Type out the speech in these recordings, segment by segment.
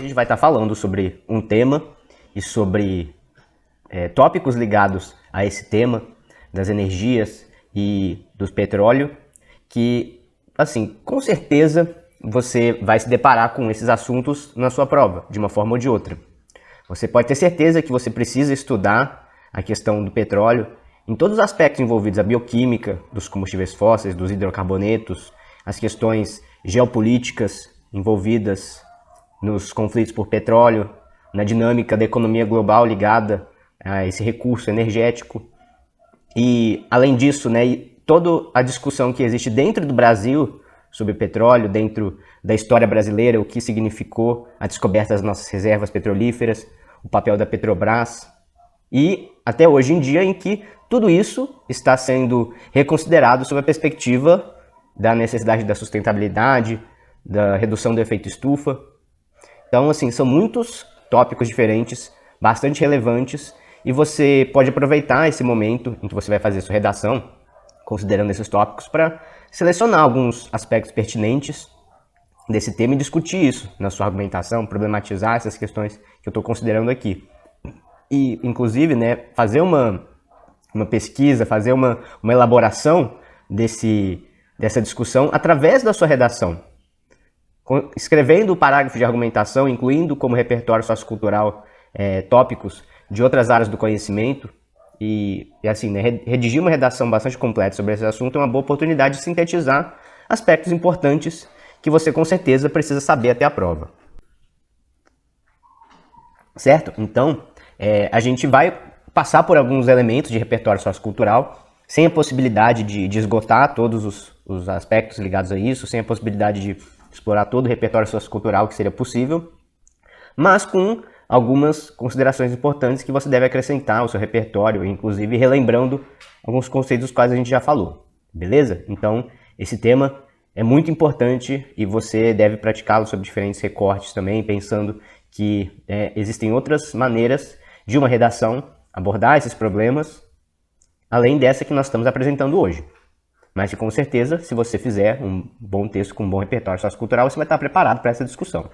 a gente vai estar falando sobre um tema e sobre tópicos ligados a esse tema das energias e do petróleo, que, assim, com certeza você vai se deparar com esses assuntos na sua prova, de uma forma ou de outra. Você pode ter certeza que você precisa estudar a questão do petróleo em todos os aspectos envolvidos, a bioquímica dos combustíveis fósseis, dos hidrocarbonetos, as questões geopolíticas envolvidas nos conflitos por petróleo, na dinâmica da economia global ligada a esse recurso energético. E, além disso, toda a discussão que existe dentro do Brasil sobre petróleo, dentro da história brasileira, o que significou a descoberta das nossas reservas petrolíferas, o papel da Petrobras, e até hoje em dia em que tudo isso está sendo reconsiderado sob a perspectiva da necessidade da sustentabilidade, da redução do efeito estufa. Então, assim, são muitos tópicos diferentes, bastante relevantes, e você pode aproveitar esse momento em que você vai fazer sua redação, considerando esses tópicos, para selecionar alguns aspectos pertinentes desse tema e discutir isso na sua argumentação, problematizar essas questões que eu estou considerando aqui. E, inclusive, fazer uma pesquisa, fazer uma elaboração dessa discussão através da sua redação. Escrevendo o parágrafo de argumentação, incluindo como repertório sociocultural tópicos de outras áreas do conhecimento, e assim, redigir uma redação bastante completa sobre esse assunto é uma boa oportunidade de sintetizar aspectos importantes que você com certeza precisa saber até a prova. Certo? Então, a gente vai passar por alguns elementos de repertório sociocultural, sem a possibilidade de esgotar todos os aspectos ligados a isso, sem a possibilidade de explorar todo o repertório sociocultural que seria possível, mas com algumas considerações importantes que você deve acrescentar ao seu repertório, inclusive relembrando alguns conceitos dos quais a gente já falou, beleza? Então, esse tema é muito importante e você deve praticá-lo sob diferentes recortes também, pensando que existem outras maneiras de uma redação abordar esses problemas, além dessa que nós estamos apresentando hoje. Mas que, com certeza, se você fizer um bom texto com um bom repertório sociocultural, você vai estar preparado para essa discussão.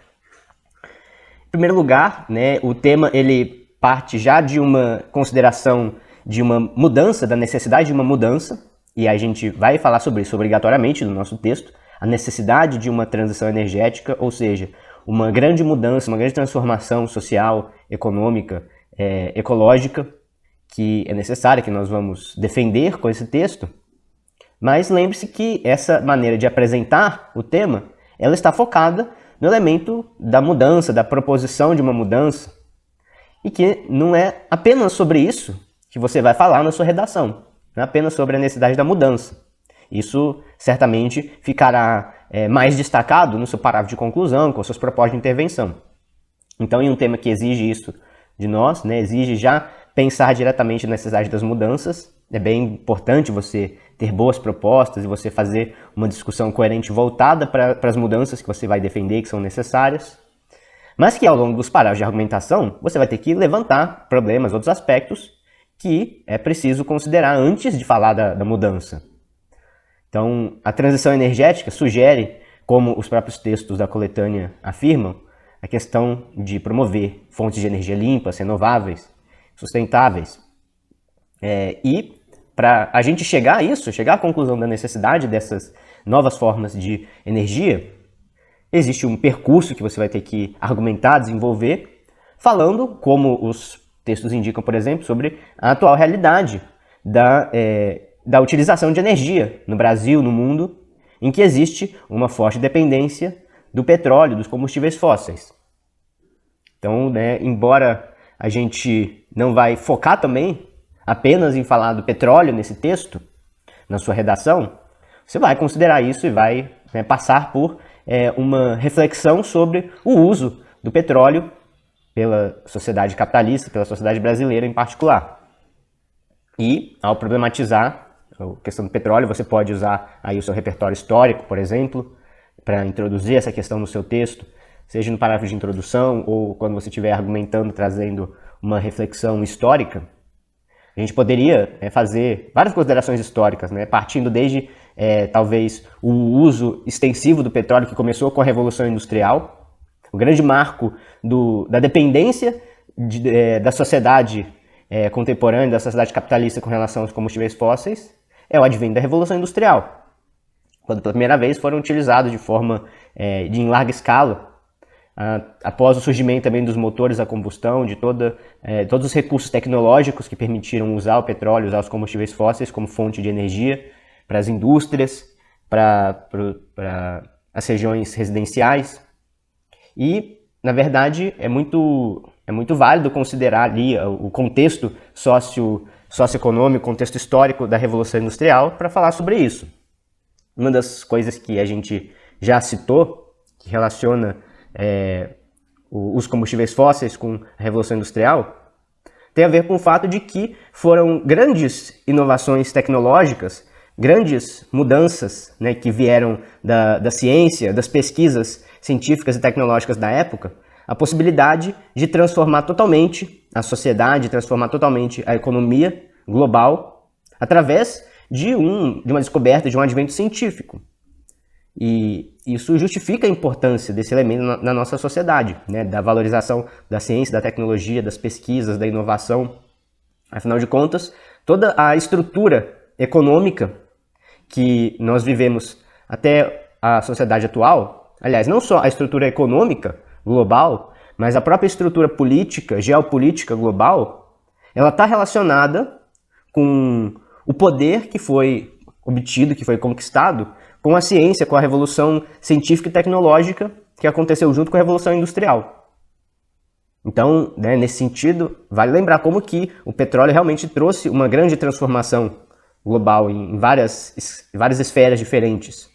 Em primeiro lugar, o tema ele parte já de uma consideração de uma mudança, da necessidade de uma mudança, e a gente vai falar sobre isso obrigatoriamente no nosso texto, a necessidade de uma transição energética, ou seja, uma grande mudança, uma grande transformação social, econômica, ecológica, que é necessária, que nós vamos defender com esse texto. Mas lembre-se que essa maneira de apresentar o tema, ela está focada no elemento da mudança, da proposição de uma mudança, e que não é apenas sobre isso que você vai falar na sua redação, não é apenas sobre a necessidade da mudança. Isso certamente ficará mais destacado no seu parágrafo de conclusão, com suas propostas de intervenção. Então, em um tema que exige isso de nós, exige já pensar diretamente na necessidade das mudanças, é bem importante você ter boas propostas e você fazer uma discussão coerente voltada para as mudanças que você vai defender, que são necessárias, mas que ao longo dos parágrafos de argumentação você vai ter que levantar problemas, outros aspectos que é preciso considerar antes de falar da mudança. Então, a transição energética sugere, como os próprios textos da coletânea afirmam, a questão de promover fontes de energia limpas, renováveis, sustentáveis. E para a gente chegar a isso, chegar à conclusão da necessidade dessas novas formas de energia, existe um percurso que você vai ter que argumentar, desenvolver, falando, como os textos indicam, por exemplo, sobre a atual realidade da utilização de energia no Brasil, no mundo, em que existe uma forte dependência do petróleo, dos combustíveis fósseis. Então, embora a gente não vai focar também apenas em falar do petróleo nesse texto, na sua redação, você vai considerar isso e vai passar por uma reflexão sobre o uso do petróleo pela sociedade capitalista, pela sociedade brasileira em particular. E, ao problematizar a questão do petróleo, você pode usar aí o seu repertório histórico, por exemplo, para introduzir essa questão no seu texto, seja no parágrafo de introdução ou quando você estiver argumentando, trazendo uma reflexão histórica. A gente poderia fazer várias considerações históricas, partindo desde talvez o uso extensivo do petróleo que começou com a Revolução Industrial, O grande marco da dependência da sociedade contemporânea, da sociedade capitalista com relação aos combustíveis fósseis, é o advento da Revolução Industrial, quando pela primeira vez foram utilizados de forma em larga escala, após o surgimento também dos motores a combustão, de todos os recursos tecnológicos que permitiram usar o petróleo, usar os combustíveis fósseis como fonte de energia para as indústrias, para as regiões residenciais. E, na verdade, é muito válido considerar ali o contexto socioeconômico, contexto histórico da Revolução Industrial para falar sobre isso. Uma das coisas que a gente já citou, que relaciona os combustíveis fósseis com a Revolução Industrial, tem a ver com o fato de que foram grandes inovações tecnológicas, grandes mudanças, né, que vieram da ciência, das pesquisas científicas e tecnológicas da época, a possibilidade de transformar totalmente a sociedade, transformar totalmente a economia global através de uma descoberta, de um advento científico. E isso justifica a importância desse elemento na nossa sociedade, né, da valorização da ciência, da tecnologia, das pesquisas, da inovação. Afinal de contas, toda a estrutura econômica que nós vivemos até a sociedade atual, aliás, não só a estrutura econômica global, mas a própria estrutura política, geopolítica global, ela está relacionada com o poder que foi obtido, que foi conquistado com a ciência, com a revolução científica e tecnológica que aconteceu junto com a Revolução Industrial. Então, né, nesse sentido, vale lembrar como que o petróleo realmente trouxe uma grande transformação global em várias esferas diferentes.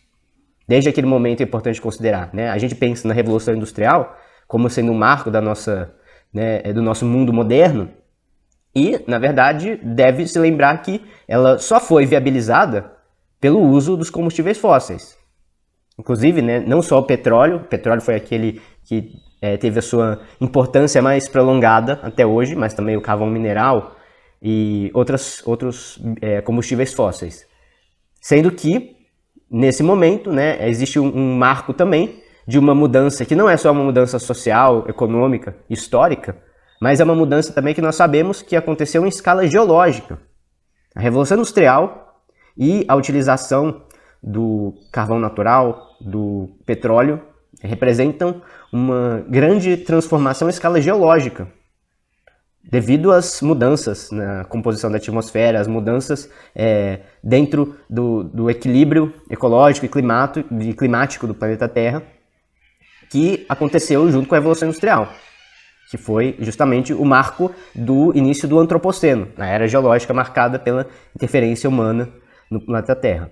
Desde aquele momento é importante considerar, né? A gente pensa na Revolução Industrial como sendo um marco do nosso mundo moderno e, na verdade, deve se lembrar que ela só foi viabilizada pelo uso dos combustíveis fósseis. Inclusive, né, não só o petróleo foi aquele que teve a sua importância mais prolongada até hoje, mas também o carvão mineral e outros combustíveis fósseis. Sendo que, nesse momento, né, existe um marco também de uma mudança que não é só uma mudança social, econômica, histórica, mas é uma mudança também que nós sabemos que aconteceu em escala geológica. A Revolução Industrial e a utilização do carvão natural, do petróleo, representam uma grande transformação em escala geológica, devido às mudanças na composição da atmosfera, as mudanças dentro do equilíbrio ecológico e climático do planeta Terra, que aconteceu junto com a Revolução Industrial, que foi justamente o marco do início do Antropoceno, a era geológica marcada pela interferência humana no planeta Terra.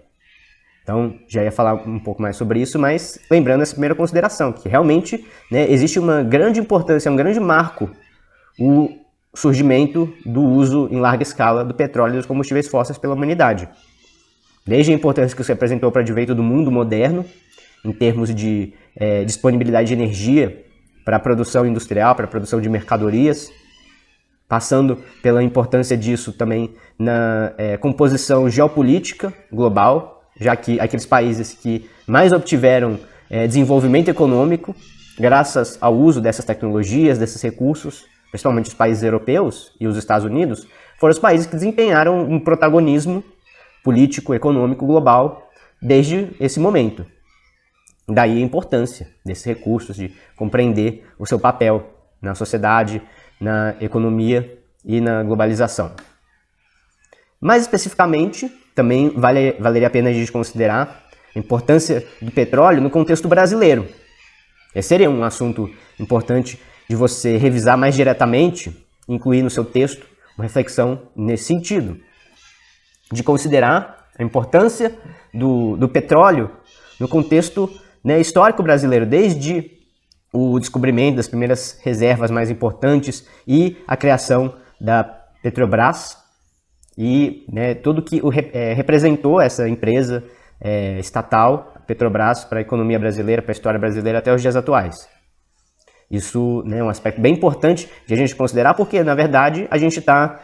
Então, já ia falar um pouco mais sobre isso, mas lembrando essa primeira consideração, que realmente, né, existe uma grande importância, um grande marco, o surgimento do uso em larga escala do petróleo e dos combustíveis fósseis pela humanidade. Desde a importância que isso representou para o advento do mundo moderno, em termos de disponibilidade de energia para a produção industrial, para a produção de mercadorias, passando pela importância disso também na composição geopolítica global, já que aqueles países que mais obtiveram desenvolvimento econômico, graças ao uso dessas tecnologias, desses recursos, principalmente os países europeus e os Estados Unidos, foram os países que desempenharam um protagonismo político, econômico, global, desde esse momento. Daí a importância desses recursos, de compreender o seu papel na sociedade, na economia e na globalização. Mais especificamente, também valeria a pena a gente considerar a importância do petróleo no contexto brasileiro. Esse seria um assunto importante de você revisar mais diretamente, incluir no seu texto uma reflexão nesse sentido, de considerar a importância do petróleo no contexto, né, histórico brasileiro, desde o descobrimento das primeiras reservas mais importantes e a criação da Petrobras e, né, tudo que representou essa empresa estatal, Petrobras, para a economia brasileira, para a história brasileira até os dias atuais. Isso, né, é um aspecto bem importante de a gente considerar, porque, na verdade, a gente está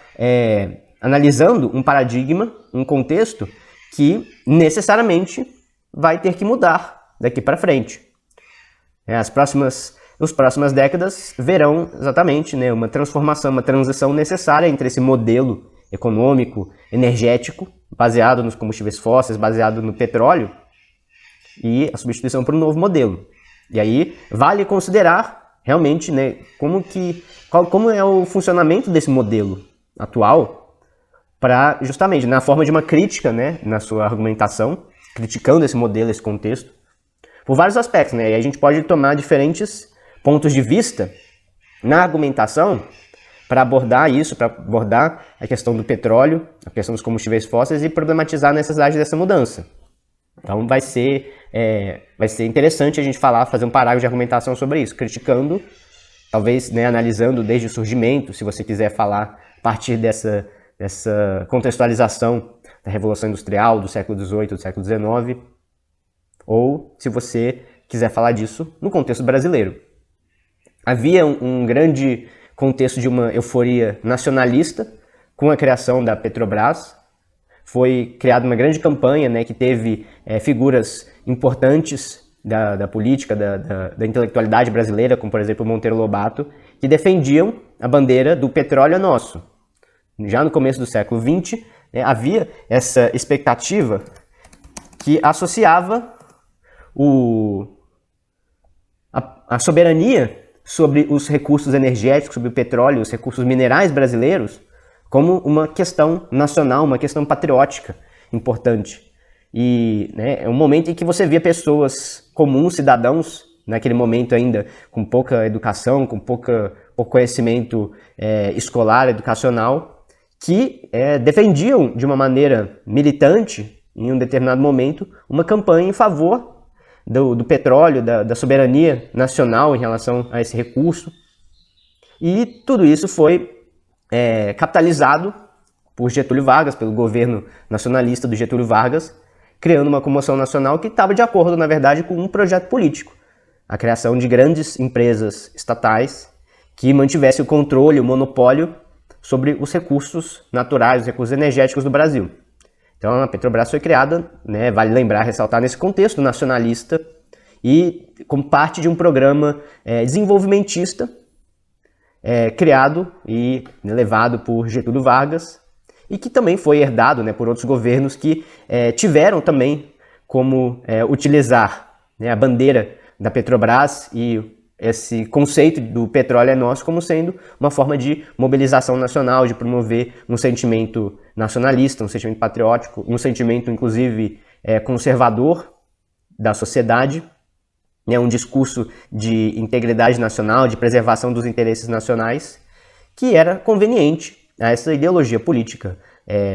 analisando um paradigma, um contexto que necessariamente vai ter que mudar daqui para frente. As próximas as próximas décadas verão exatamente, né, uma transformação, uma transição necessária entre esse modelo econômico, energético, baseado nos combustíveis fósseis, baseado no petróleo, e a substituição por um novo modelo. E aí vale considerar realmente, né, como é o funcionamento desse modelo atual, para justamente na forma de uma crítica, né, na sua argumentação, criticando esse modelo, esse contexto, por vários aspectos, né? E a gente pode tomar diferentes pontos de vista na argumentação para abordar isso, para abordar a questão do petróleo, a questão dos combustíveis fósseis e problematizar a necessidade dessa mudança. Então vai ser interessante a gente fazer um parágrafo de argumentação sobre isso, criticando, talvez, né, analisando desde o surgimento, se você quiser falar a partir dessa contextualização da Revolução Industrial, do século XVIII, do século XIX, ou se você quiser falar disso no contexto brasileiro. Havia um grande contexto de uma euforia nacionalista com a criação da Petrobras. Foi criada uma grande campanha, né, que teve figuras importantes da política, da intelectualidade brasileira, como por exemplo Monteiro Lobato, que defendiam a bandeira do petróleo é nosso. Já no começo do século XX, né, havia essa expectativa que associava a soberania sobre os recursos energéticos, sobre o petróleo, os recursos minerais brasileiros, como uma questão nacional, uma questão patriótica importante. E, né, é um momento em que você via pessoas comuns, cidadãos, naquele momento ainda com pouca educação, com pouco conhecimento escolar, educacional, que defendiam de uma maneira militante, em um determinado momento, uma campanha em favor do petróleo, da soberania nacional em relação a esse recurso. E tudo isso foi capitalizado por Getúlio Vargas, pelo governo nacionalista do Getúlio Vargas, criando uma comoção nacional que estava de acordo, na verdade, com um projeto político. A criação de grandes empresas estatais que mantivessem o controle, o monopólio sobre os recursos naturais, os recursos energéticos do Brasil. Então a Petrobras foi criada, né, vale lembrar, ressaltar, nesse contexto nacionalista e como parte de um programa desenvolvimentista criado e levado por Getúlio Vargas e que também foi herdado, né, por outros governos que tiveram também como utilizar, né, a bandeira da Petrobras e esse conceito do petróleo é nosso como sendo uma forma de mobilização nacional, de promover um sentimento nacionalista, um sentimento patriótico, um sentimento, inclusive, conservador da sociedade, né, um discurso de integridade nacional, de preservação dos interesses nacionais, que era conveniente a essa ideologia política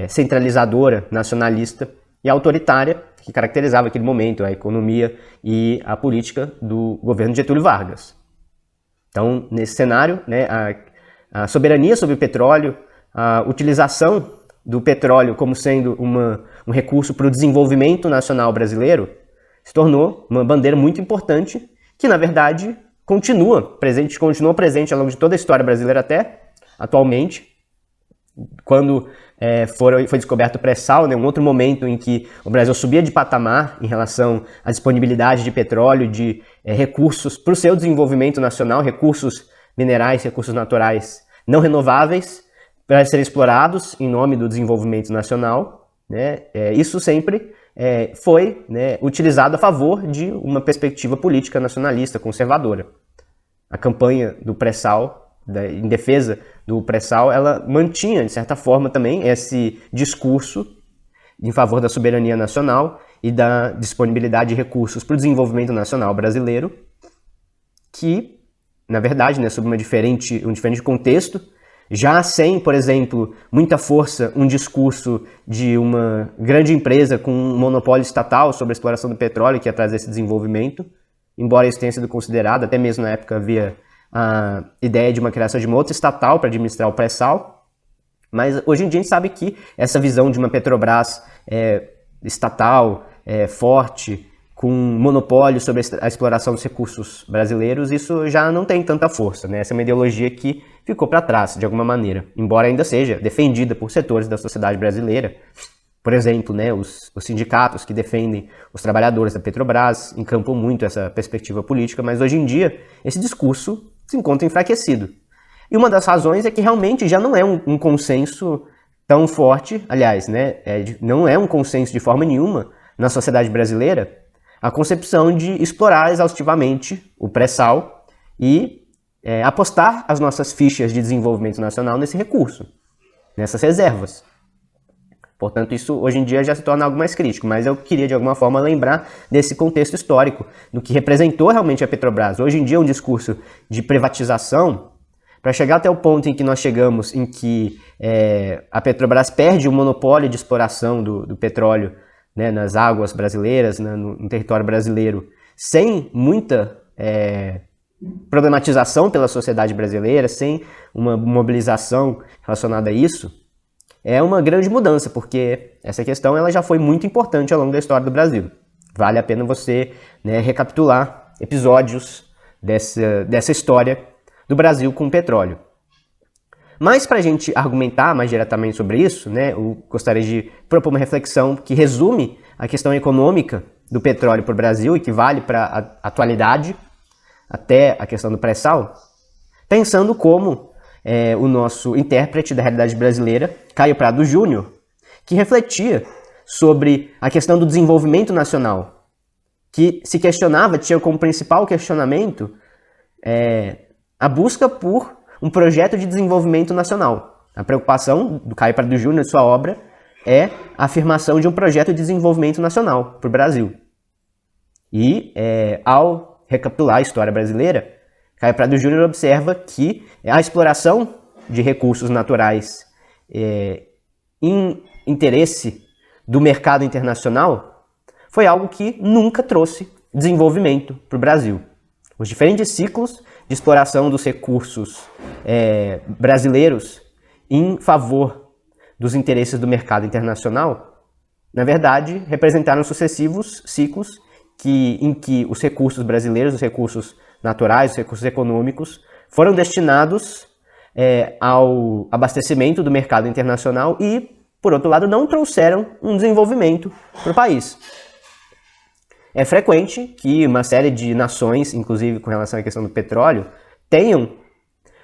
centralizadora, nacionalista e autoritária que caracterizava aquele momento, a economia e a política do governo de Getúlio Vargas. Então, nesse cenário, né, a soberania sobre o petróleo, a utilização do petróleo como sendo um recurso para o desenvolvimento nacional brasileiro, se tornou uma bandeira muito importante que, na verdade, continuou presente ao longo de toda a história brasileira até atualmente, quando foi descoberto o pré-sal, né, um outro momento em que o Brasil subia de patamar em relação à disponibilidade de petróleo, de recursos para o seu desenvolvimento nacional, recursos minerais, recursos naturais não renováveis, para serem explorados em nome do desenvolvimento nacional, né, isso sempre foi, né, utilizado a favor de uma perspectiva política nacionalista, conservadora. A campanha do pré-sal, em defesa do pré-sal, ela mantinha, de certa forma, também esse discurso em favor da soberania nacional e da disponibilidade de recursos para o desenvolvimento nacional brasileiro, que, na verdade, né, sob um diferente contexto, já sem, por exemplo, muita força, um discurso de uma grande empresa com um monopólio estatal sobre a exploração do petróleo que ia trazer esse desenvolvimento, embora isso tenha sido considerado, até mesmo na época havia a ideia de uma criação de uma outra estatal para administrar o pré-sal, mas hoje em dia a gente sabe que essa visão de uma Petrobras estatal, forte, com monopólio sobre a exploração dos recursos brasileiros, isso já não tem tanta força, né? Essa é uma ideologia que ficou para trás, de alguma maneira, embora ainda seja defendida por setores da sociedade brasileira, Por exemplo, né, os sindicatos que defendem os trabalhadores da Petrobras encampam muito essa perspectiva política, mas hoje em dia esse discurso se encontra enfraquecido. E uma das razões é que realmente já não é um consenso tão forte, aliás, né, não é um consenso de forma nenhuma na sociedade brasileira a concepção de explorar exaustivamente o pré-sal e apostar as nossas fichas de desenvolvimento nacional nesse recurso, nessas reservas. Portanto, isso hoje em dia já se torna algo mais crítico, mas eu queria de alguma forma lembrar desse contexto histórico, do que representou realmente a Petrobras. Hoje em dia é um discurso de privatização, para chegar até o ponto em que nós chegamos, em que a Petrobras perde o monopólio de exploração do petróleo, né, nas águas brasileiras, né, no território brasileiro, sem muita problematização pela sociedade brasileira, sem uma mobilização relacionada a isso, é uma grande mudança, porque essa questão ela já foi muito importante ao longo da história do Brasil. Vale a pena você, né, recapitular episódios dessa história do Brasil com o petróleo. Mas para a gente argumentar mais diretamente sobre isso, né, eu gostaria de propor uma reflexão que resume a questão econômica do petróleo para o Brasil e que vale para a atualidade, até a questão do pré-sal, pensando como o nosso intérprete da realidade brasileira, Caio Prado Júnior, que refletia sobre a questão do desenvolvimento nacional, que se questionava, tinha como principal questionamento a busca por um projeto de desenvolvimento nacional. A preocupação do Caio Prado Júnior em sua obra é a afirmação de um projeto de desenvolvimento nacional para o Brasil. E ao recapitular a história brasileira, Caio Prado Júnior observa que a exploração de recursos naturais em interesse do mercado internacional foi algo que nunca trouxe desenvolvimento para o Brasil. Os diferentes ciclos de exploração dos recursos brasileiros em favor dos interesses do mercado internacional, na verdade, representaram sucessivos ciclos em que os recursos brasileiros, os recursos naturais, os recursos econômicos, foram destinados ao abastecimento do mercado internacional e, por outro lado, não trouxeram um desenvolvimento para o país. É frequente que uma série de nações, inclusive com relação à questão do petróleo, tenham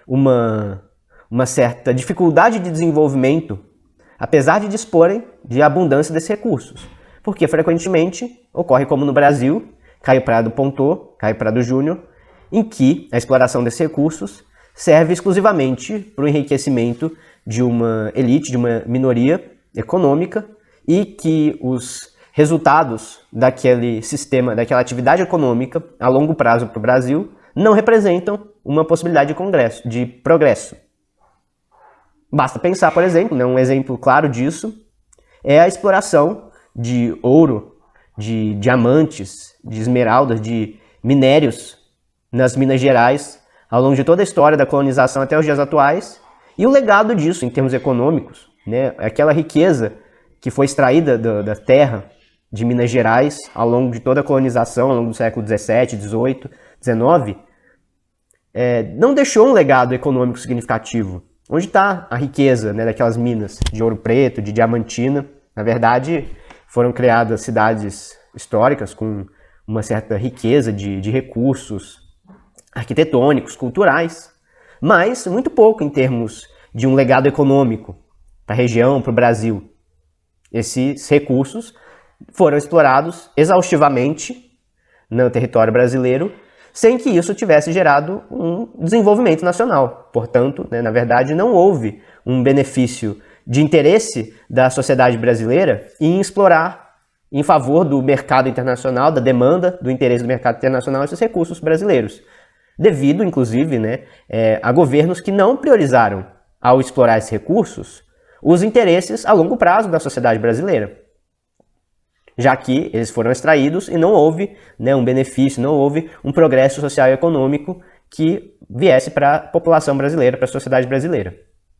uma certa dificuldade de desenvolvimento, apesar de disporem de abundância desses recursos. Porque frequentemente ocorre como no Brasil, Caio Prado Júnior, em que a exploração desses recursos serve exclusivamente para o enriquecimento de uma elite, de uma minoria econômica, e que os resultados daquele sistema, daquela atividade econômica a longo prazo para o Brasil não representam uma possibilidade de progresso. Basta pensar, por exemplo, um exemplo claro disso é a exploração de ouro, de diamantes, de esmeraldas, de minérios nas Minas Gerais ao longo de toda a história da colonização até os dias atuais, e o legado disso em termos econômicos, né? Aquela riqueza que foi extraída da terra de Minas Gerais ao longo de toda a colonização, ao longo do século XVII, XVIII, XIX, não deixou um legado econômico significativo. Onde está a riqueza, né, daquelas minas de ouro preto, de diamantina? Na verdade, foram criadas cidades históricas com uma certa riqueza de recursos arquitetônicos, culturais, mas muito pouco em termos de um legado econômico para a região, para o Brasil. Esses recursos foram explorados exaustivamente no território brasileiro, sem que isso tivesse gerado um desenvolvimento nacional. Portanto, né, na verdade, não houve um benefício de interesse da sociedade brasileira em explorar em favor do mercado internacional, da demanda, do interesse do mercado internacional, esses recursos brasileiros. Devido, inclusive, né, a governos que não priorizaram, ao explorar esses recursos, os interesses a longo prazo da sociedade brasileira, já que eles foram extraídos e não houve, né, um benefício, não houve um progresso social e econômico que viesse para a população brasileira, para a sociedade brasileira.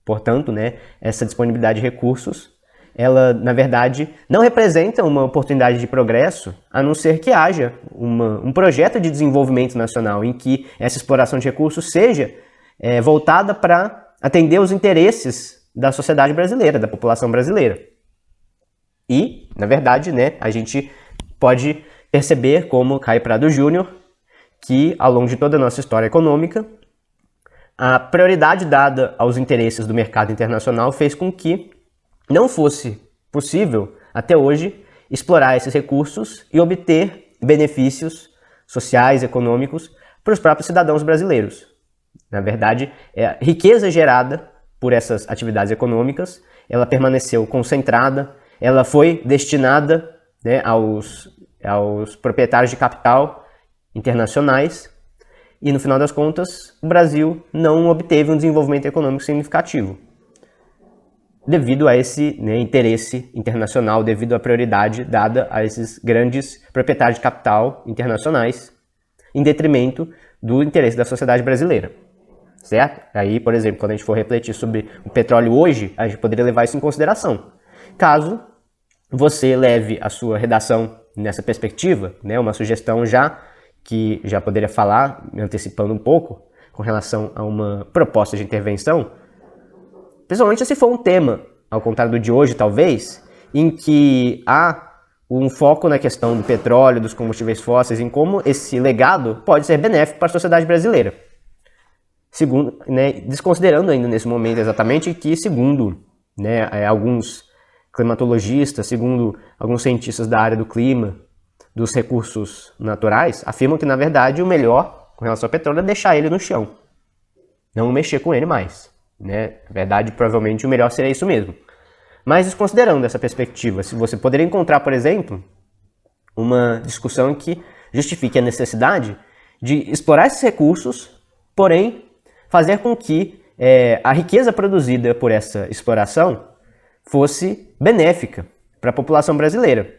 Portanto, né, essa disponibilidade de recursos, ela, na verdade, não representa uma oportunidade de progresso, a não ser que haja um projeto de desenvolvimento nacional em que essa exploração de recursos seja voltada para atender os interesses da sociedade brasileira, da população brasileira. E, na verdade, né, a gente pode perceber, como Caio Prado Júnior, que ao longo de toda a nossa história econômica, a prioridade dada aos interesses do mercado internacional fez com que não fosse possível, até hoje, explorar esses recursos e obter benefícios sociais, econômicos, para os próprios cidadãos brasileiros. Na verdade, a riqueza gerada por essas atividades econômicas, ela permaneceu concentrada, ela foi destinada, né, aos proprietários de capital internacionais, e no final das contas, o Brasil não obteve um desenvolvimento econômico significativo, devido a esse, né, interesse internacional, devido à prioridade dada a esses grandes proprietários de capital internacionais, em detrimento do interesse da sociedade brasileira. Certo? Aí, por exemplo, quando a gente for refletir sobre o petróleo hoje, a gente poderia levar isso em consideração. Caso você leve a sua redação nessa perspectiva, né, uma sugestão que já poderia falar, me antecipando um pouco, com relação a uma proposta de intervenção, principalmente se for um tema, ao contrário do de hoje talvez, em que há um foco na questão do petróleo, dos combustíveis fósseis, em como esse legado pode ser benéfico para a sociedade brasileira. Segundo, né, desconsiderando ainda nesse momento exatamente que, segundo, né, alguns climatologistas, segundo alguns cientistas da área do clima, dos recursos naturais, afirmam que, na verdade, o melhor com relação ao petróleo é deixar ele no chão, não mexer com ele mais. Né? Na verdade, provavelmente o melhor seria isso mesmo. Mas desconsiderando essa perspectiva, se você poderia encontrar, por exemplo, uma discussão que justifique a necessidade de explorar esses recursos, porém fazer com que a riqueza produzida por essa exploração fosse benéfica para a população brasileira,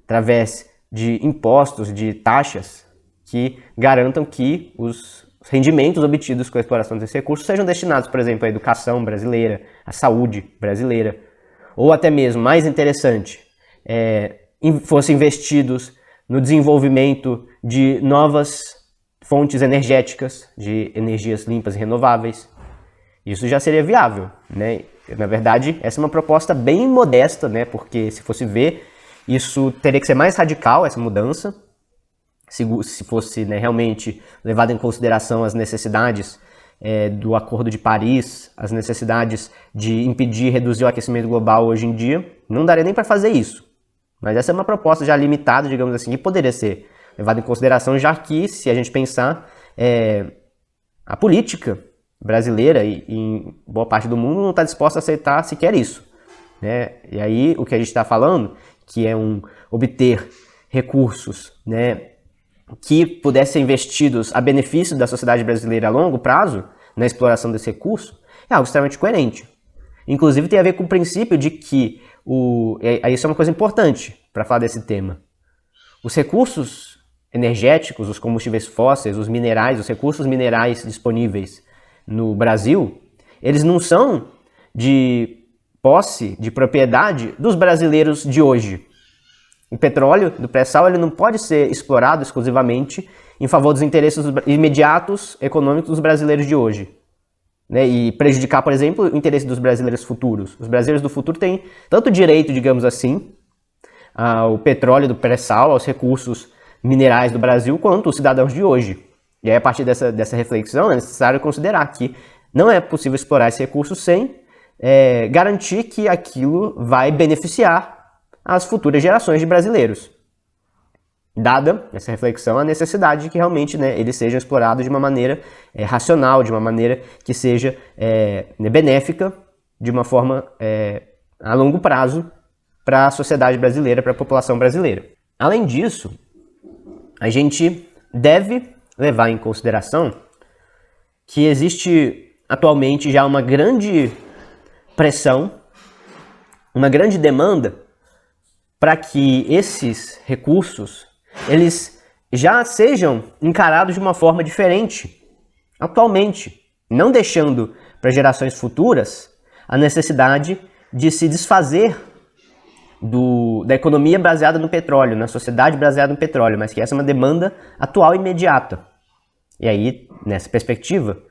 através de impostos, de taxas que garantam que os rendimentos obtidos com a exploração desses recursos sejam destinados, por exemplo, à educação brasileira, à saúde brasileira, ou até mesmo, mais interessante, fossem investidos no desenvolvimento de novas fontes energéticas, de energias limpas e renováveis. Isso já seria viável, né? Na verdade, essa é uma proposta bem modesta, né? Porque se fosse ver, isso teria que ser mais radical, essa mudança, se fosse, né, realmente levado em consideração as necessidades do Acordo de Paris, as necessidades de impedir e reduzir o aquecimento global hoje em dia, não daria nem para fazer isso. Mas essa é uma proposta já limitada, digamos assim, que poderia ser levada em consideração, já que, se a gente pensar, a política brasileira e em boa parte do mundo não está disposta a aceitar sequer isso. Né? E aí o que a gente está falando, que é obter recursos, né, que pudessem ser investidos a benefício da sociedade brasileira a longo prazo, na exploração desse recurso, é algo extremamente coerente. Inclusive tem a ver com o princípio de que, isso é uma coisa importante para falar desse tema, os recursos energéticos, os combustíveis fósseis, os minerais, os recursos minerais disponíveis no Brasil, eles não são de posse, de propriedade dos brasileiros de hoje. O petróleo do pré-sal ele não pode ser explorado exclusivamente em favor dos interesses imediatos econômicos dos brasileiros de hoje, né? E prejudicar, por exemplo, o interesse dos brasileiros futuros. Os brasileiros do futuro têm tanto direito, digamos assim, ao petróleo do pré-sal, aos recursos minerais do Brasil, quanto os cidadãos de hoje. E aí, a partir dessa reflexão, é necessário considerar que não é possível explorar esse recurso sem garantir que aquilo vai beneficiar as futuras gerações de brasileiros. Dada essa reflexão, a necessidade de que realmente, né, eles sejam explorados de uma maneira racional, de uma maneira que seja benéfica, de uma forma a longo prazo para a sociedade brasileira, para a população brasileira. Além disso, a gente deve levar em consideração que existe atualmente já uma grande pressão, uma grande demanda para que esses recursos eles já sejam encarados de uma forma diferente atualmente, não deixando para gerações futuras a necessidade de se desfazer da economia baseada no petróleo, na sociedade baseada no petróleo, mas que essa é uma demanda atual e imediata. E aí, nessa perspectiva,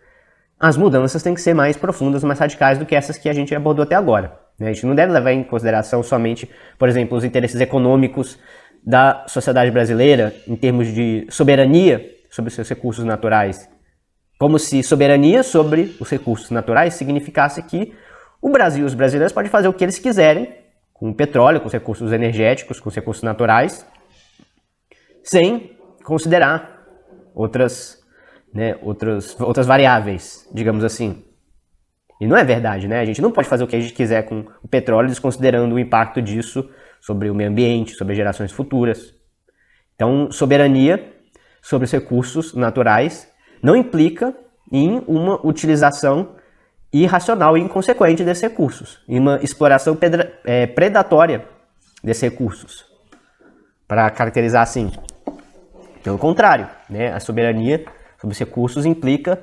as mudanças têm que ser mais profundas, mais radicais do que essas que a gente abordou até agora. né? A gente não deve levar em consideração somente, por exemplo, os interesses econômicos da sociedade brasileira em termos de soberania sobre os seus recursos naturais. Como se soberania sobre os recursos naturais significasse que o Brasil e os brasileiros podem fazer o que eles quiserem com o petróleo, com os recursos energéticos, com os recursos naturais, sem considerar outras variáveis, digamos assim. E não é verdade, né? A gente não pode fazer o que a gente quiser com o petróleo, desconsiderando o impacto disso sobre o meio ambiente, sobre as gerações futuras. Então, soberania sobre os recursos naturais não implica em uma utilização irracional e inconsequente desses recursos, em uma exploração predatória desses recursos, para caracterizar assim. Pelo contrário, né? A soberania sobre os recursos implica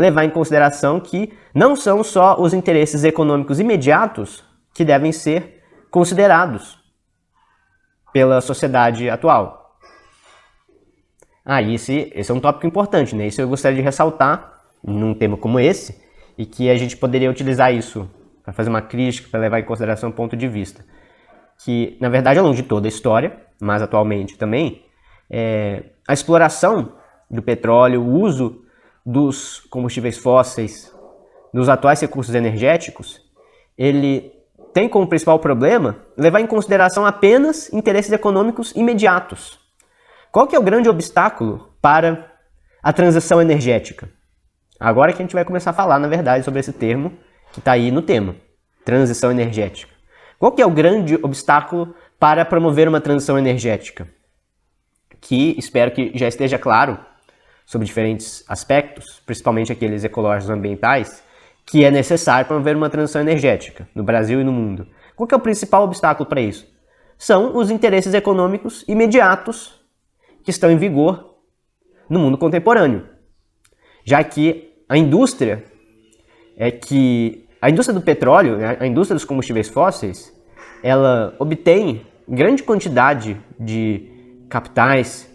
levar em consideração que não são só os interesses econômicos imediatos que devem ser considerados pela sociedade atual. Esse é um tópico importante, né? Isso eu gostaria de ressaltar num tema como esse, e que a gente poderia utilizar isso para fazer uma crítica, para levar em consideração um ponto de vista. Que, na verdade, ao longo de toda a história, mas atualmente também, a exploração do petróleo, o uso dos combustíveis fósseis, dos atuais recursos energéticos, ele tem como principal problema levar em consideração apenas interesses econômicos imediatos. Qual que é o grande obstáculo para a transição energética? Agora que a gente vai começar a falar, na verdade, sobre esse termo que está aí no tema, transição energética. Qual que é o grande obstáculo para promover uma transição energética? Que espero que já esteja claro sobre diferentes aspectos, principalmente aqueles ecológicos e ambientais, que é necessário promover uma transição energética no Brasil e no mundo. Qual que é o principal obstáculo para isso? São os interesses econômicos imediatos que estão em vigor no mundo contemporâneo. Já que a indústria do petróleo, né, a indústria dos combustíveis fósseis, ela obtém grande quantidade de capitais,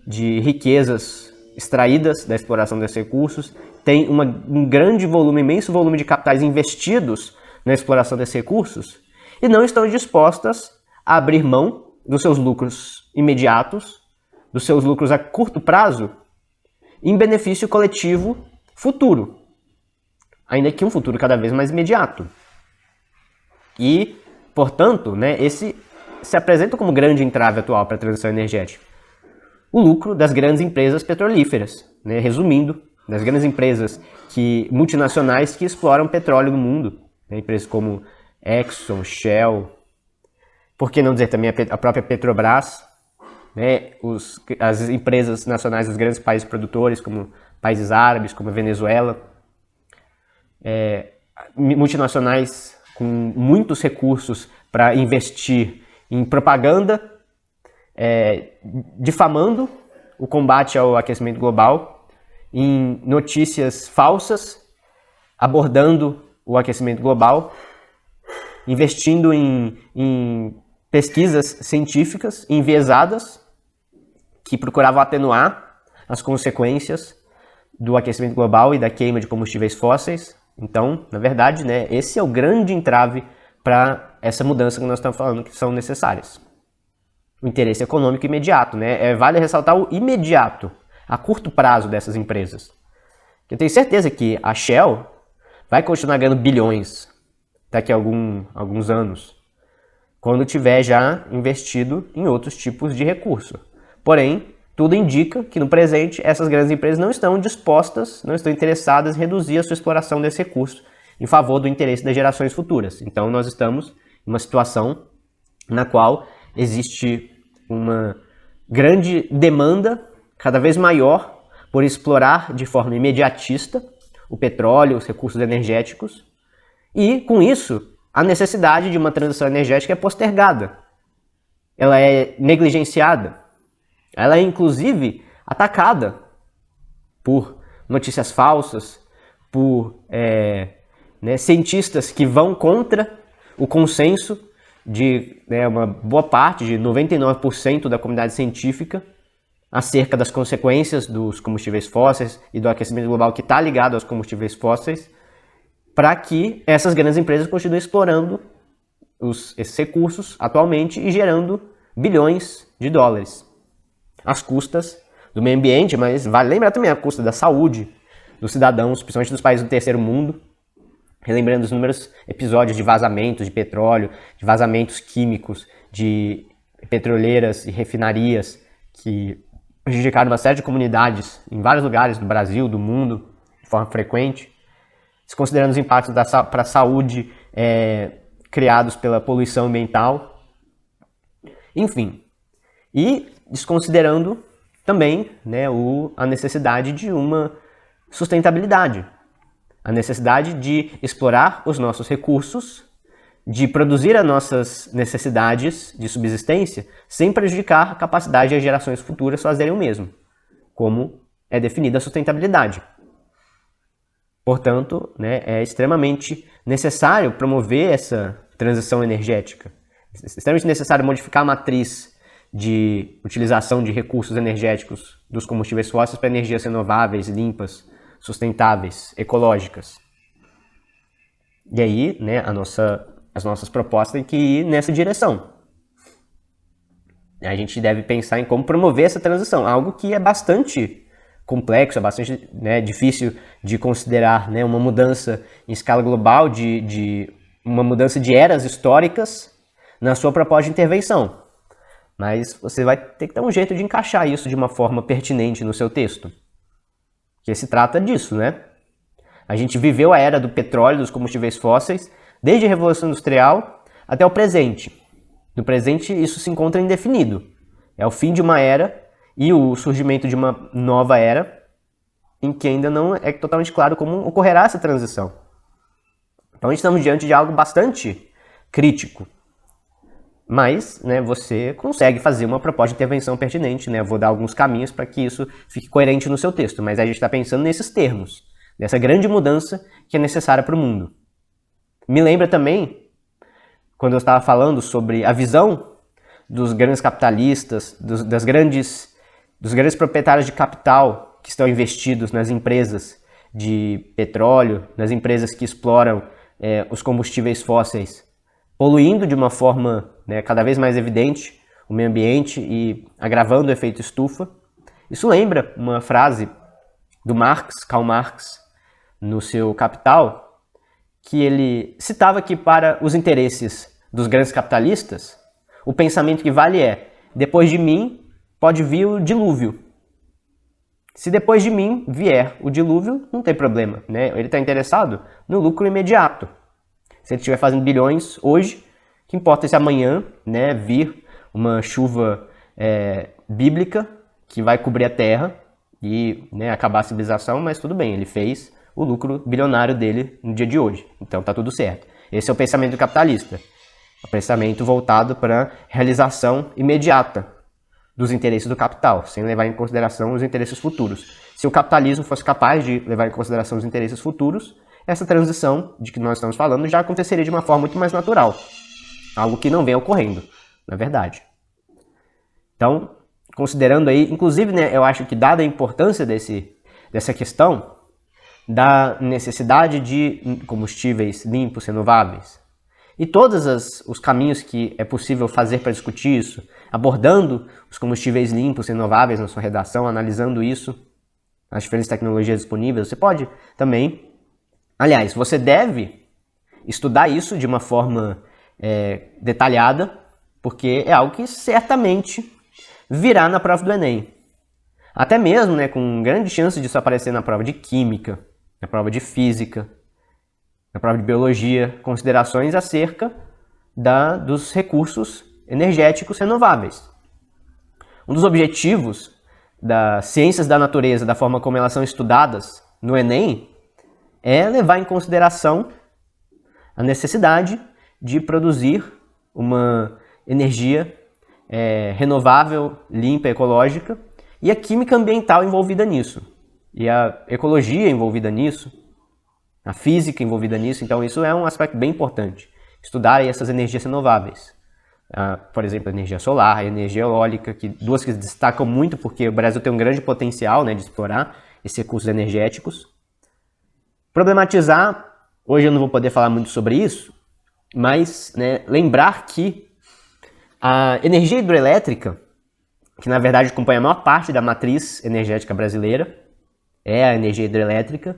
de riquezas extraídas da exploração desses recursos, tem um grande volume, imenso volume de capitais investidos na exploração desses recursos e não estão dispostas a abrir mão dos seus lucros imediatos, dos seus lucros a curto prazo, em benefício coletivo futuro, ainda que um futuro cada vez mais imediato. E, portanto, né, esse se apresenta como grande entrave atual para a transição energética. O lucro das grandes empresas petrolíferas, né, resumindo, das grandes empresas multinacionais que exploram petróleo no mundo, né, empresas como Exxon, Shell, por que não dizer também a própria Petrobras, né, as empresas nacionais dos grandes países produtores, como países árabes, como a Venezuela, multinacionais com muitos recursos para investir em propaganda, difamando o combate ao aquecimento global, em notícias falsas, abordando o aquecimento global, investindo em pesquisas científicas enviesadas que procuravam atenuar as consequências do aquecimento global e da queima de combustíveis fósseis. Então, na verdade, né, esse é o grande entrave para essa mudança que nós estamos falando que são necessárias. O interesse econômico imediato, né? Vale ressaltar o imediato, a curto prazo dessas empresas. Eu tenho certeza que a Shell vai continuar ganhando bilhões daqui a alguns anos, quando tiver já investido em outros tipos de recurso. Porém, tudo indica que no presente essas grandes empresas não estão dispostas, não estão interessadas em reduzir a sua exploração desse recurso em favor do interesse das gerações futuras. Então nós estamos em uma situação na qual existe uma grande demanda cada vez maior por explorar de forma imediatista o petróleo, os recursos energéticos, e com isso a necessidade de uma transição energética é postergada, ela é negligenciada. Ela é, inclusive, atacada por notícias falsas, por cientistas que vão contra o consenso de uma boa parte, de 99% da comunidade científica, acerca das consequências dos combustíveis fósseis e do aquecimento global que está ligado aos combustíveis fósseis, para que essas grandes empresas continuem explorando esses recursos atualmente e gerando bilhões de dólares às custas do meio ambiente, mas vale lembrar também a custa da saúde dos cidadãos, principalmente dos países do terceiro mundo, relembrando os inúmeros episódios de vazamentos de petróleo, de vazamentos químicos, de petroleiras e refinarias que prejudicaram uma série de comunidades em vários lugares do Brasil, do mundo, de forma frequente, desconsiderando os impactos para a saúde criados pela poluição ambiental, enfim, e desconsiderando também, né, a necessidade de uma sustentabilidade, a necessidade de explorar os nossos recursos, de produzir as nossas necessidades de subsistência sem prejudicar a capacidade das gerações futuras fazerem o mesmo, como é definida a sustentabilidade. Portanto, né, é extremamente necessário promover essa transição energética. É extremamente necessário modificar a matriz de utilização de recursos energéticos dos combustíveis fósseis para energias renováveis, limpas, sustentáveis, ecológicas. E aí, né, as nossas propostas têm que ir nessa direção. A gente deve pensar em como promover essa transição, algo que é bastante complexo, é bastante, né, difícil de considerar, né, uma mudança em escala global, uma mudança de eras históricas na sua proposta de intervenção. Mas você vai ter que dar um jeito de encaixar isso de uma forma pertinente no seu texto. Porque se trata disso, né? A gente viveu a era do petróleo, dos combustíveis fósseis, desde a Revolução Industrial até o presente. No presente, isso se encontra indefinido. É o fim de uma era e o surgimento de uma nova era em que ainda não é totalmente claro como ocorrerá essa transição. Então, a gente estamos diante de algo bastante crítico. Mas, né, você consegue fazer uma proposta de intervenção pertinente, né? Eu vou dar alguns caminhos para que isso fique coerente no seu texto, mas a gente está pensando nesses termos, dessa grande mudança que é necessária para o mundo. Me lembra também, quando eu estava falando sobre a visão dos grandes capitalistas, dos grandes proprietários de capital que estão investidos nas empresas de petróleo, nas empresas que exploram os combustíveis fósseis, poluindo de uma forma, né, cada vez mais evidente o meio ambiente e agravando o efeito estufa. Isso lembra uma frase do Karl Marx, no seu Capital, que ele citava que para os interesses dos grandes capitalistas, o pensamento que vale é: depois de mim pode vir o dilúvio. Se depois de mim vier o dilúvio, não tem problema, né? Ele está interessado no lucro imediato. Se ele estiver fazendo bilhões hoje, o que importa é se amanhã, né, vir uma chuva bíblica que vai cobrir a terra e, né, acabar a civilização, mas tudo bem, ele fez o lucro bilionário dele no dia de hoje. Então tá tudo certo. Esse é o pensamento capitalista. O pensamento voltado para a realização imediata dos interesses do capital, sem levar em consideração os interesses futuros. Se o capitalismo fosse capaz de levar em consideração os interesses futuros, essa transição de que nós estamos falando já aconteceria de uma forma muito mais natural. Algo que não vem ocorrendo, na verdade. Então, considerando aí, inclusive, né, eu acho que dada a importância dessa questão, da necessidade de combustíveis limpos, renováveis, e todos os caminhos que é possível fazer para discutir isso, abordando os combustíveis limpos, renováveis na sua redação, analisando isso, as diferentes tecnologias disponíveis, você pode também, aliás, você deve estudar isso de uma forma detalhada, porque é algo que certamente virá na prova do Enem. Até mesmo, né, com grande chance disso aparecer na prova de Química, na prova de Física, na prova de Biologia, considerações acerca dos recursos energéticos renováveis. Um dos objetivos das ciências da natureza, da forma como elas são estudadas no Enem, é levar em consideração a necessidade de produzir uma energia renovável, limpa, ecológica, e a química ambiental envolvida nisso, e a ecologia envolvida nisso, a física envolvida nisso. Então isso é um aspecto bem importante, estudar essas energias renováveis. Por exemplo, a energia solar, a energia eólica, duas que se destacam muito porque o Brasil tem um grande potencial, né, de explorar esses recursos energéticos. Problematizar, hoje eu não vou poder falar muito sobre isso, Mas, né, lembrar que a energia hidroelétrica, que na verdade acompanha a maior parte da matriz energética brasileira, é a energia hidrelétrica,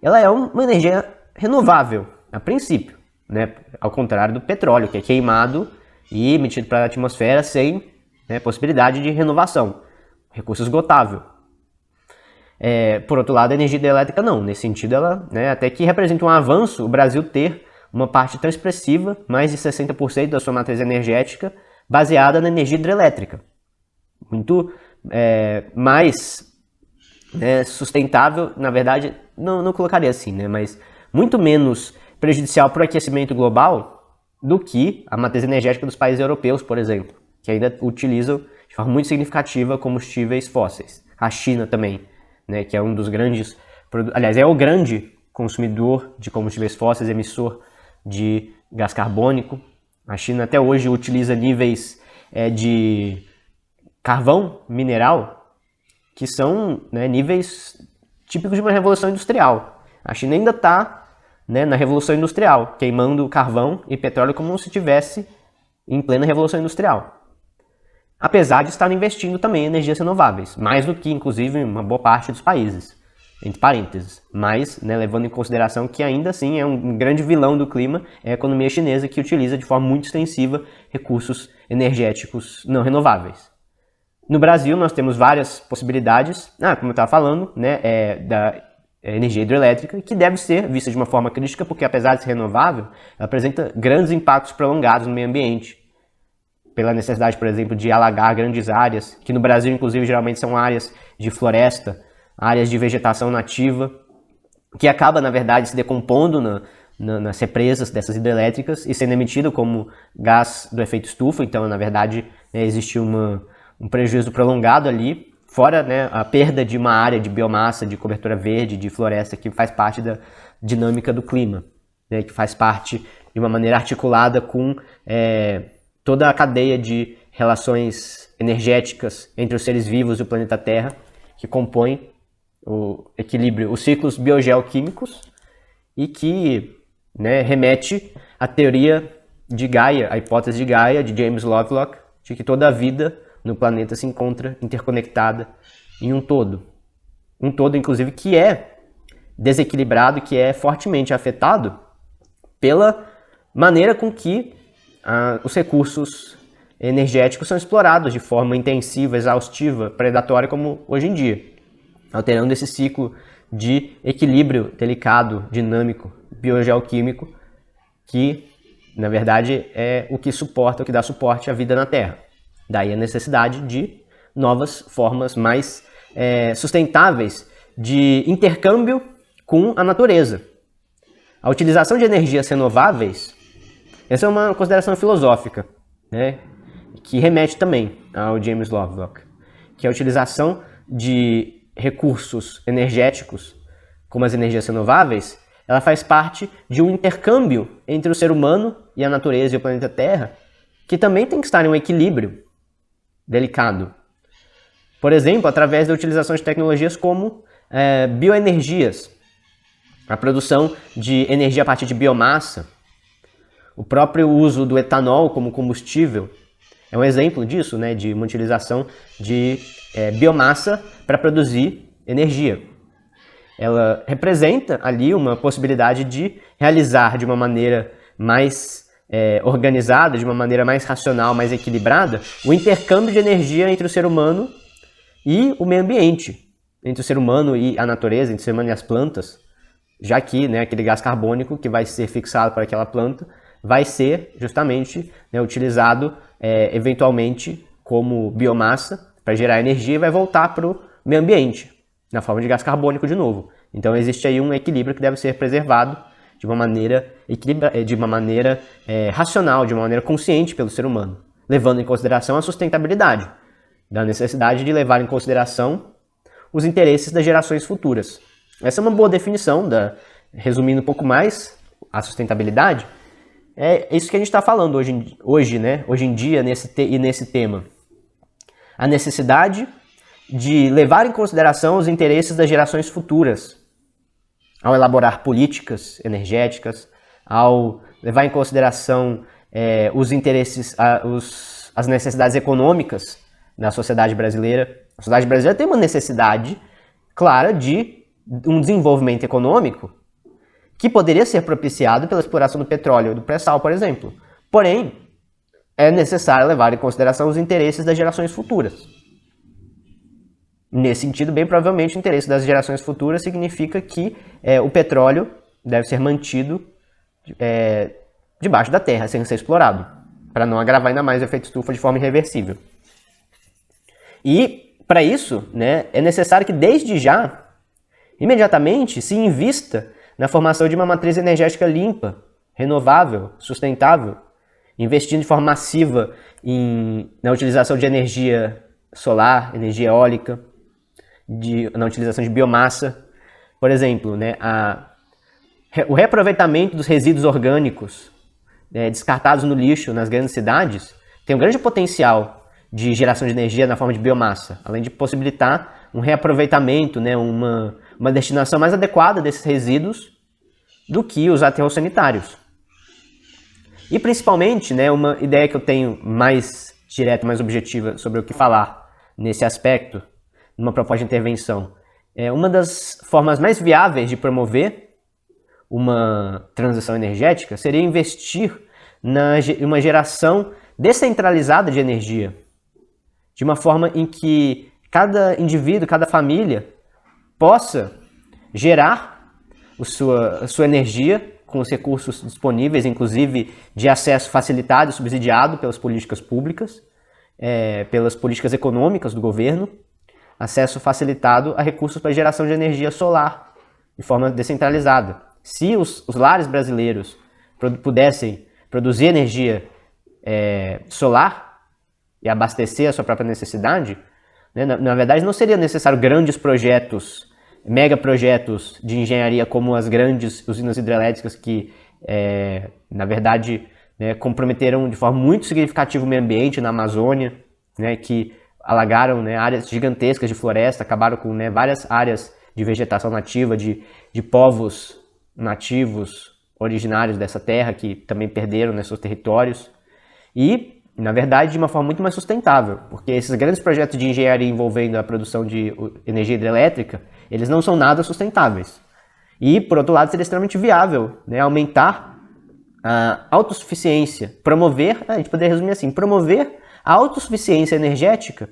ela é uma energia renovável, a princípio, né? Ao contrário do petróleo, que é queimado e emitido para a atmosfera sem, né, possibilidade de renovação, recurso esgotável. Por outro lado, a energia hidrelétrica não, nesse sentido ela, né, até que representa um avanço o Brasil ter uma parte tão expressiva, mais de 60% da sua matriz energética, baseada na energia hidrelétrica. Muito mais sustentável, na verdade, não colocaria assim, né, mas muito menos prejudicial para o aquecimento global do que a matriz energética dos países europeus, por exemplo, que ainda utilizam de forma muito significativa combustíveis fósseis. A China também, né, que é um dos grandes, aliás, é o grande consumidor de combustíveis fósseis, emissor de gás carbônico. A China até hoje utiliza níveis de carvão mineral que são, né, níveis típicos de uma revolução industrial. A China ainda está, né, na revolução industrial, queimando carvão e petróleo como se estivesse em plena revolução industrial. Apesar de estar investindo também em energias renováveis, mais do que, inclusive, uma boa parte dos países, entre parênteses. Mas, né, levando em consideração que ainda assim é um grande vilão do clima, é a economia chinesa que utiliza de forma muito extensiva recursos energéticos não renováveis. No Brasil, nós temos várias possibilidades, como eu estava falando, né, da energia hidrelétrica, que deve ser vista de uma forma crítica, porque apesar de ser renovável, ela apresenta grandes impactos prolongados no meio ambiente, pela necessidade, por exemplo, de alagar grandes áreas, que no Brasil, inclusive, geralmente são áreas de floresta, áreas de vegetação nativa, que acaba, na verdade, se decompondo nas represas dessas hidrelétricas e sendo emitido como gás do efeito estufa. Então, na verdade, existe um prejuízo prolongado ali, fora, né, a perda de uma área de biomassa, de cobertura verde, de floresta, que faz parte da dinâmica do clima, né, que faz parte de uma maneira articulada com toda a cadeia de relações energéticas entre os seres vivos e o planeta Terra, que compõe o equilíbrio, os ciclos biogeoquímicos, e que, né, remete à teoria de Gaia, a hipótese de Gaia, de James Lovelock, de que toda a vida no planeta se encontra interconectada em um todo. Um todo, inclusive, que é desequilibrado, que é fortemente afetado pela maneira com que os recursos energéticos são explorados de forma intensiva, exaustiva, predatória, como hoje em dia, alterando esse ciclo de equilíbrio delicado, dinâmico, biogeoquímico, que, na verdade, é o que suporta, o que dá suporte à vida na Terra. Daí a necessidade de novas formas mais sustentáveis de intercâmbio com a natureza. A utilização de energias renováveis, essa é uma consideração filosófica, né, que remete também ao James Lovelock, que a utilização de recursos energéticos, como as energias renováveis, ela faz parte de um intercâmbio entre o ser humano e a natureza e o planeta Terra, que também tem que estar em um equilíbrio delicado. Por exemplo, através da utilização de tecnologias como bioenergias, a produção de energia a partir de biomassa, o próprio uso do etanol como combustível é um exemplo disso, né, de uma utilização de biomassa para produzir energia. Ela representa ali uma possibilidade de realizar de uma maneira mais organizada, de uma maneira mais racional, mais equilibrada, o intercâmbio de energia entre o ser humano e o meio ambiente, entre o ser humano e a natureza, entre o ser humano e as plantas, já que, né, aquele gás carbônico que vai ser fixado por aquela planta vai ser justamente, né, utilizado eventualmente como biomassa para gerar energia e vai voltar para o meio ambiente, na forma de gás carbônico de novo. Então existe aí um equilíbrio que deve ser preservado de uma maneira, racional, de uma maneira consciente pelo ser humano, levando em consideração a sustentabilidade, da necessidade de levar em consideração os interesses das gerações futuras. Essa é uma boa definição, resumindo um pouco mais a sustentabilidade. É isso que a gente está falando hoje, né? Hoje em dia, nesse tema. A necessidade de levar em consideração os interesses das gerações futuras ao elaborar políticas energéticas, ao levar em consideração os interesses, as necessidades econômicas da sociedade brasileira. A sociedade brasileira tem uma necessidade clara de um desenvolvimento econômico que poderia ser propiciado pela exploração do petróleo e do pré-sal, por exemplo. Porém, é necessário levar em consideração os interesses das gerações futuras. Nesse sentido, bem provavelmente, o interesse das gerações futuras significa que o petróleo deve ser mantido debaixo da terra, sem ser explorado, para não agravar ainda mais o efeito estufa de forma irreversível. E, para isso, né, é necessário que, desde já, imediatamente, se invista na formação de uma matriz energética limpa, renovável, sustentável, investindo de forma massiva na utilização de energia solar, energia eólica, na utilização de biomassa. Por exemplo, né, o reaproveitamento dos resíduos orgânicos descartados no lixo nas grandes cidades tem um grande potencial de geração de energia na forma de biomassa, além de possibilitar um reaproveitamento, né, uma destinação mais adequada desses resíduos do que os aterros sanitários. E principalmente, né, uma ideia que eu tenho mais direta, mais objetiva sobre o que falar nesse aspecto, numa proposta de intervenção, uma das formas mais viáveis de promover uma transição energética seria investir em uma geração descentralizada de energia, de uma forma em que cada indivíduo, cada família possa gerar a sua energia com os recursos disponíveis, inclusive de acesso facilitado e subsidiado pelas políticas públicas, pelas políticas econômicas do governo, acesso facilitado a recursos para geração de energia solar, de forma descentralizada. Se os lares brasileiros pudessem produzir energia solar e abastecer a sua própria necessidade, né, na verdade não seria necessário grandes projetos, megaprojetos de engenharia como as grandes usinas hidrelétricas que, na verdade, né, comprometeram de forma muito significativa o meio ambiente na Amazônia, né, que alagaram, né, áreas gigantescas de floresta, acabaram com, né, várias áreas de vegetação nativa, de povos nativos originários dessa terra que também perderam, né, seus territórios. E, na verdade, de uma forma muito mais sustentável, porque esses grandes projetos de engenharia envolvendo a produção de energia hidrelétrica, eles não são nada sustentáveis. E, por outro lado, seria extremamente viável, né, aumentar a autossuficiência, a gente poderia resumir assim, promover a autossuficiência energética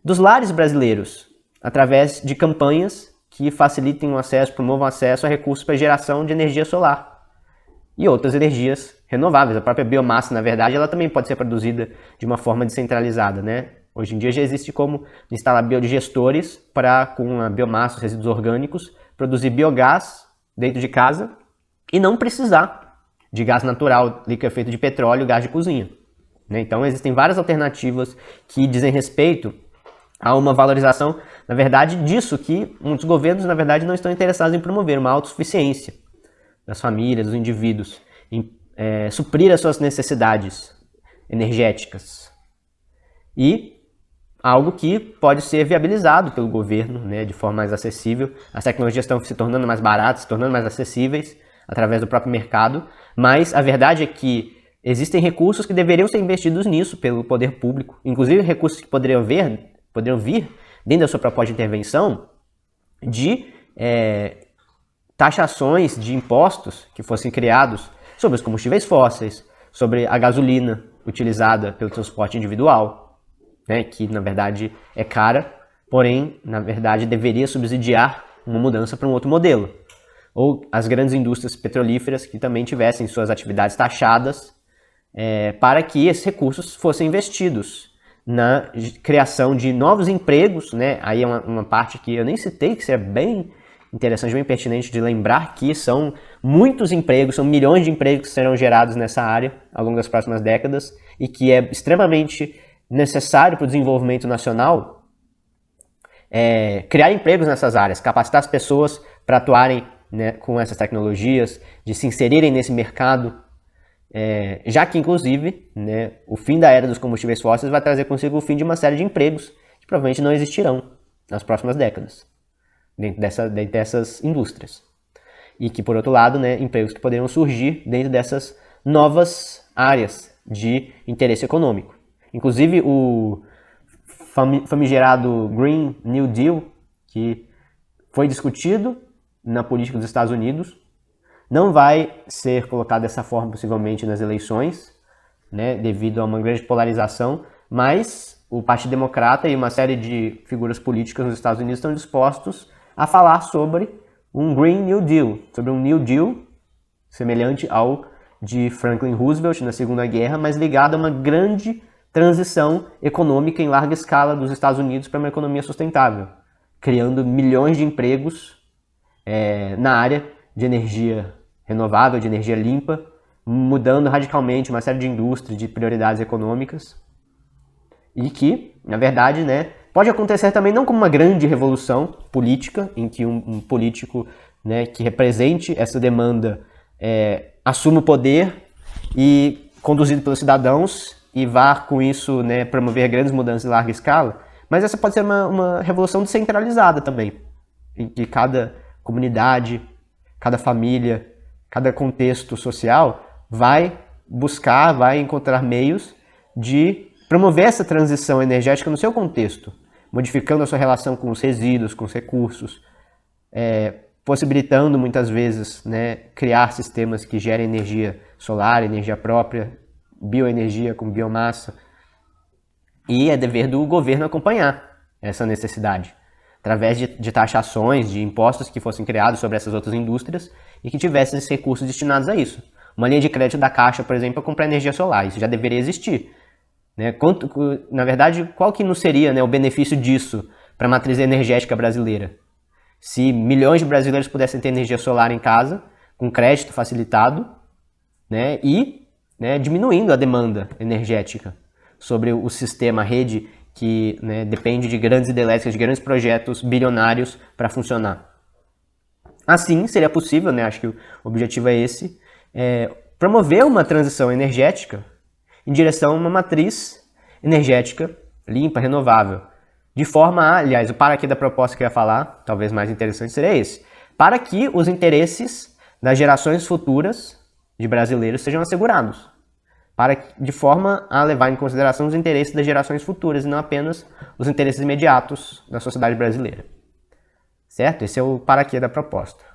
dos lares brasileiros, através de campanhas que facilitem o acesso, promovam o acesso a recursos para geração de energia solar e outras energias renováveis. A própria biomassa, na verdade, ela também pode ser produzida de uma forma descentralizada, né? Hoje em dia já existe como instalar biodigestores para, com a biomassa, os resíduos orgânicos, produzir biogás dentro de casa e não precisar de gás natural, liquefeito de petróleo, gás de cozinha, né? Então existem várias alternativas que dizem respeito a uma valorização, na verdade, disso que muitos governos, na verdade, não estão interessados em promover, uma autossuficiência das famílias, dos indivíduos, em suprir as suas necessidades energéticas. E algo que pode ser viabilizado pelo governo, né, de forma mais acessível. As tecnologias estão se tornando mais baratas, se tornando mais acessíveis através do próprio mercado, mas a verdade é que existem recursos que deveriam ser investidos nisso pelo poder público, inclusive recursos que poderiam vir, dentro da sua proposta de intervenção, de taxações de impostos que fossem criados sobre os combustíveis fósseis, sobre a gasolina utilizada pelo transporte individual, né, que na verdade é cara, porém, na verdade, deveria subsidiar uma mudança para um outro modelo. Ou as grandes indústrias petrolíferas que também tivessem suas atividades taxadas para que esses recursos fossem investidos na criação de novos empregos, né? Aí é uma parte que eu nem citei, que seria bem interessante, bem pertinente de lembrar que são muitos empregos, são milhões de empregos que serão gerados nessa área ao longo das próximas décadas e que é extremamente necessário para o desenvolvimento nacional criar empregos nessas áreas, capacitar as pessoas para atuarem, né, com essas tecnologias, de se inserirem nesse mercado, já que, inclusive, né, o fim da era dos combustíveis fósseis vai trazer consigo o fim de uma série de empregos que provavelmente não existirão nas próximas décadas, dentro dessas indústrias. e que, por outro lado, né, empregos que poderiam surgir dentro dessas novas áreas de interesse econômico. Inclusive, o famigerado Green New Deal, que foi discutido na política dos Estados Unidos, não vai ser colocado dessa forma possivelmente nas eleições, né, devido a uma grande polarização, mas o Partido Democrata e uma série de figuras políticas nos Estados Unidos estão dispostos a falar sobre um Green New Deal, sobre um New Deal semelhante ao de Franklin Roosevelt na Segunda Guerra, mas ligado a uma grande transição econômica em larga escala dos Estados Unidos para uma economia sustentável, criando milhões de empregos na área de energia renovável, de energia limpa, mudando radicalmente uma série de indústrias, de prioridades econômicas, e que, na verdade, né, pode acontecer também não como uma grande revolução política, em que um político, né, que represente essa demanda assuma o poder e conduzido pelos cidadãos e vá com isso, né, promover grandes mudanças em larga escala, mas essa pode ser uma revolução descentralizada também, em que cada comunidade, cada família, cada contexto social vai buscar, vai encontrar meios de promover essa transição energética no seu contexto, modificando a sua relação com os resíduos, com os recursos, possibilitando muitas vezes, né, criar sistemas que gerem energia solar, energia própria, bioenergia com biomassa. E é dever do governo acompanhar essa necessidade, através de taxações, de impostos que fossem criados sobre essas outras indústrias e que tivessem esses recursos destinados a isso. Uma linha de crédito da Caixa, por exemplo, para comprar energia solar, isso já deveria existir. Né? Na verdade, qual que não seria, né, o benefício disso para a matriz energética brasileira? Se milhões de brasileiros pudessem ter energia solar em casa, com crédito facilitado, né, e, né, diminuindo a demanda energética sobre o sistema, a rede que, né, depende de grandes hidrelétricas, de grandes projetos bilionários para funcionar. Assim, seria possível, né, acho que o objetivo é esse, promover uma transição energética em direção a uma matriz energética limpa, renovável. De forma a, aliás, o para quê da proposta que eu ia falar, talvez mais interessante, seria esse. Para que os interesses das gerações futuras de brasileiros sejam assegurados. De forma a levar em consideração os interesses das gerações futuras e não apenas os interesses imediatos da sociedade brasileira. Certo? Esse é o para quê da proposta.